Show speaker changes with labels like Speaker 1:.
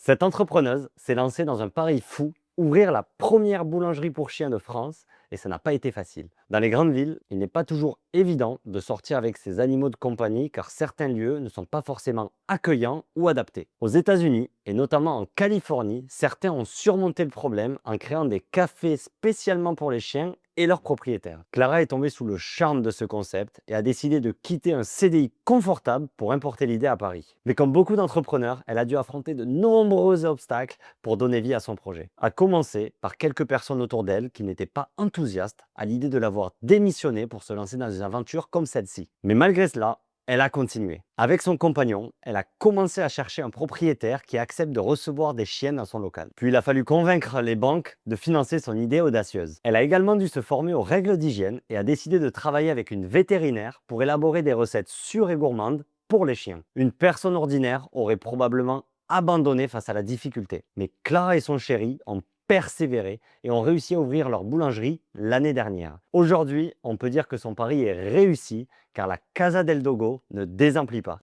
Speaker 1: Cette entrepreneuse s'est lancée dans un pari fou, ouvrir la première boulangerie pour chiens de France, et ça n'a pas été facile. Dans les grandes villes, il n'est pas toujours évident de sortir avec ses animaux de compagnie car certains lieux ne sont pas forcément accueillants ou adaptés. Aux États-Unis, et notamment en Californie, certains ont surmonté le problème en créant des cafés spécialement pour les chiens et leurs propriétaires. Clara est tombée sous le charme de ce concept et a décidé de quitter un CDI confortable pour importer l'idée à Paris. Mais comme beaucoup d'entrepreneurs, elle a dû affronter de nombreux obstacles pour donner vie à son projet. À commencer par quelques personnes autour d'elle qui n'étaient pas enthousiastes à l'idée de l'avoir démissionné pour se lancer dans une aventure comme celle-ci. Mais malgré cela, elle a continué. Avec son compagnon, elle a commencé à chercher un propriétaire qui accepte de recevoir des chiens dans son local. Puis il a fallu convaincre les banques de financer son idée audacieuse. Elle a également dû se former aux règles d'hygiène et a décidé de travailler avec une vétérinaire pour élaborer des recettes sûres et gourmandes pour les chiens. Une personne ordinaire aurait probablement abandonné face à la difficulté. Mais Clara et son chéri ont persévéré et ont réussi à ouvrir leur boulangerie l'année dernière. Aujourd'hui, on peut dire que son pari est réussi car la Casa del Dogo ne désemplit pas.